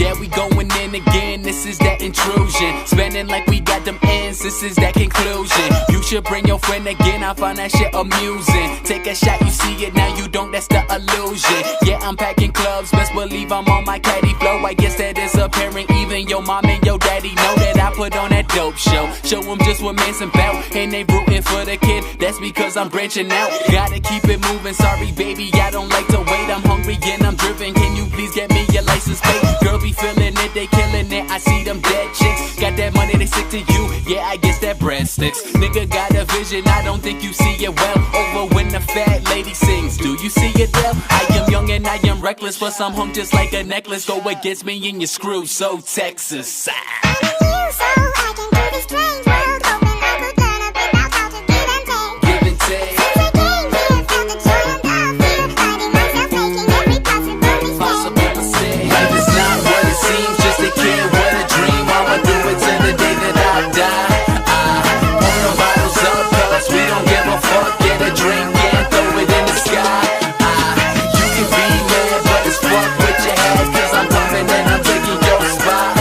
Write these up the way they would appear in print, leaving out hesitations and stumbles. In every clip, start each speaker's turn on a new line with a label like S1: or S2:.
S1: Yeah, we going in again, this is that intrusion. Spending like we got them ends, this is that conclusion. You should bring your friend again, I find that shit amusing. Take a shot, you see it, now you don't, that's the illusion. Yeah, I'm packing clubs, best believe I'm on my caddy flow. I guess that is apparent, even your mom and your daddy know that I put on that dope show. Show them just what man's about, and they rooting for the kid, that's because I'm branching out. Gotta keep it moving, sorry baby, I don't like to wait. I'm hungry and I'm driven, can you please get me your license plate? Girl be feeling it, they killing it, I see them dead chicks. Got that money, they stick to you, yeah, I guess that bread sticks. Nigga got a vision, I don't think you see it well. Over when the fat lady sings, do you see it well? I am young and I am reckless, but some hung just like a necklace. Go against me and you screw, so Texas.
S2: So I can do this strange world, hoping I could learn a bit about how to give and take.
S1: Give and take.
S2: Since I came here, felt the giant of fear, finding myself making every possible mistake.
S1: Life is not what it seems, just a kid with a dream. I'ma do it till the day that I die. Pour the bottles up, cause we don't give a fuck. Get a drink and throw it in the sky. You can be mad, but it's fuck with your head, cause I'm coming and I'm taking your spot.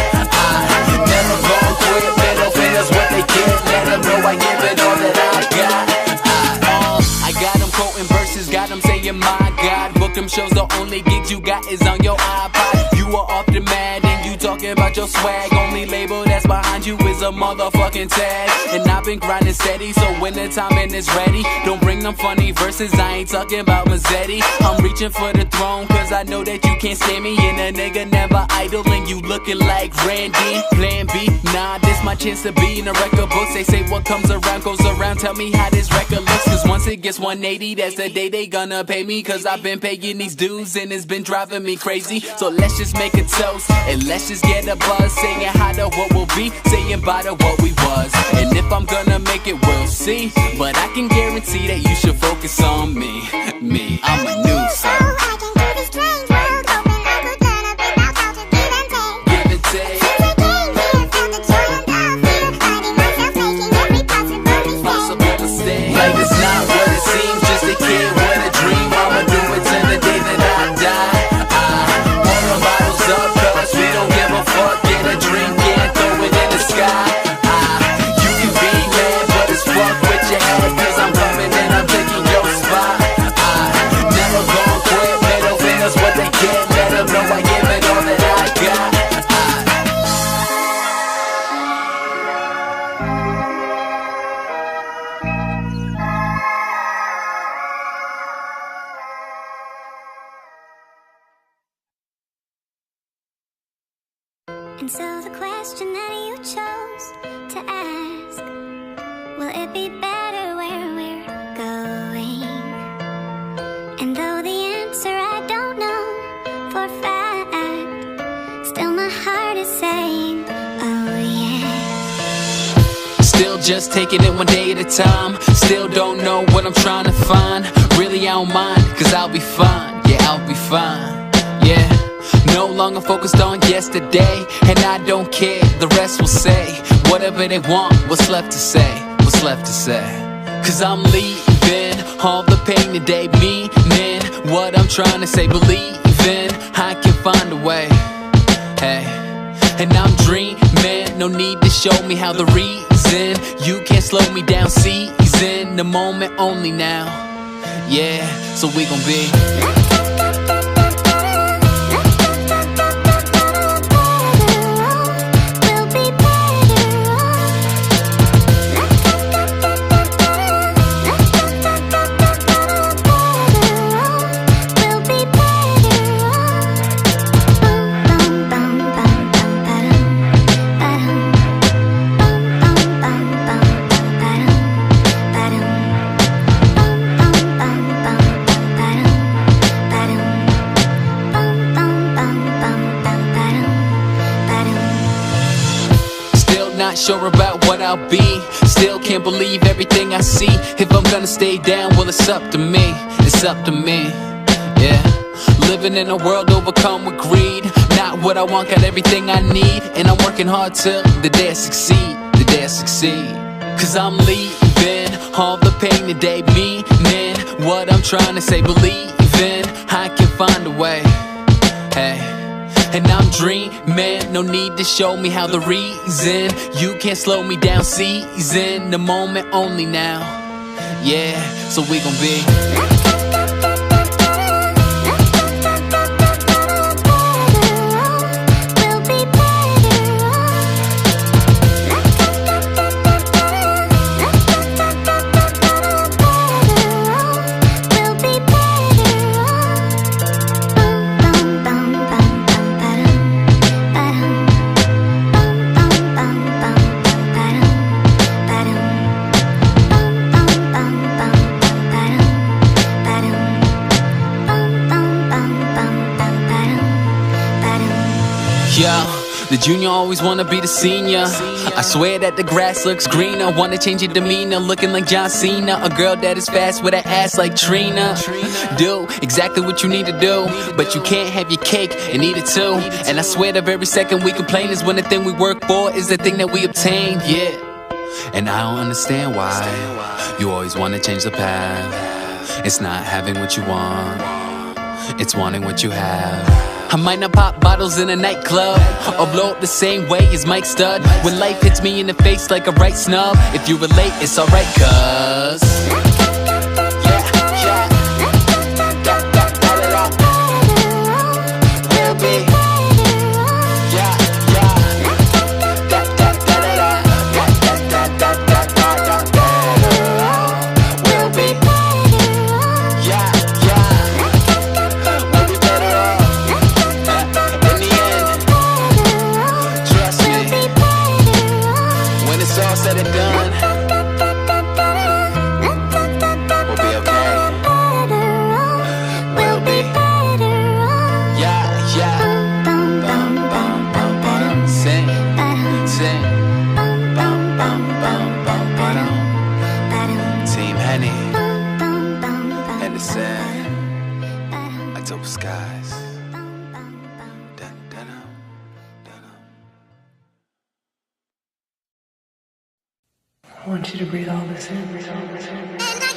S1: Never gon' quit, middle fingers what they get. Let them know I give it all that I got. I got them quoting verses, got them saying my God. Book them shows, the only gigs you got is on your iPod. You are off the mat and you talking talking about your swag. Only label that's behind you is a motherfucking tag. And I've been grinding steady, so when the timing is ready, don't bring them funny verses, I ain't talking about Mazzetti. I'm reaching for the throne, cause I know that you can't stand me. And a nigga never idle, and you looking like Randy. Plan B, nah, this my chance to be in the record books. They say what comes around goes around, tell me how this record looks. Cause once it gets 180, that's the day they gonna pay me. Cause I've been paying these dues and it's been driving me crazy. So let's just make a toast, and let's just get a buzz. Saying hi to what will be, saying bye to what we was. And if I'm gonna make it, we'll see. But I can guarantee that you should focus on me. I'm a new soul.
S2: I can do this strange world, hoping I could learn a bit about how to give and take.
S1: Give and take.
S2: Since I came here, felt the joy and love, fear of finding myself making every possible mistake.
S1: Life is not what it seems, just a kid with a dream. I'ma do it till the day that I die. Pour the bottles up, cause we don't give a fuck. Get a drink and throw it in the sky. You can be mad, but it's fuck with your head, cause I'm coming and I'm taking your spot. Never gonna quit, middle fingers what they get. Let them know I give it all that I got.
S2: And so the question that you chose to ask, will it be better where we're going? And though the answer I don't know for a fact, still my heart is saying, oh yeah.
S1: Still just taking it one day at a time. Still don't know what I'm trying to find. Really I don't mind, cause I'll be fine. Yeah, I'll be fine. Yeah. No longer focused on yesterday, and I don't care, the rest will say whatever they want, what's left to say, what's left to say. Cause I'm leaving all the pain today, meaning what I'm trying to say, believing I can find a way. Hey, and I'm dreaming, no need to show me how the reason you can't slow me down, season the moment only now. Yeah, so we gon' be not sure about what I'll be. Still can't believe everything I see. If I'm gonna stay down, well it's up to me. It's up to me, yeah. Living in a world overcome with greed. Not what I want, got everything I need. And I'm working hard till the day I succeed. The day I succeed. Cause I'm leaving all the pain today, meaning what I'm trying to say, believing I can find a way. Hey, and I'm dreaming, no need to show me how the reason you can't slow me down, season the moment only now. Yeah, so we gon' be the junior always wanna be the senior. I swear that the grass looks greener. Wanna change your demeanor, looking like John Cena. A girl that is fast with an ass like Trina. Do exactly what you need to do, but you can't have your cake and eat it too. And I swear the very second we complain is when the thing we work for is the thing that we obtain, yeah. And I don't understand why you always wanna change the path. It's not having what you want, it's wanting what you have. I might not pop bottles in a nightclub or blow up the same way as Mike Stud. When life hits me in the face like a right snub, if you relate, it's alright, cuz
S3: Dope skies.
S4: I want you to breathe all this in.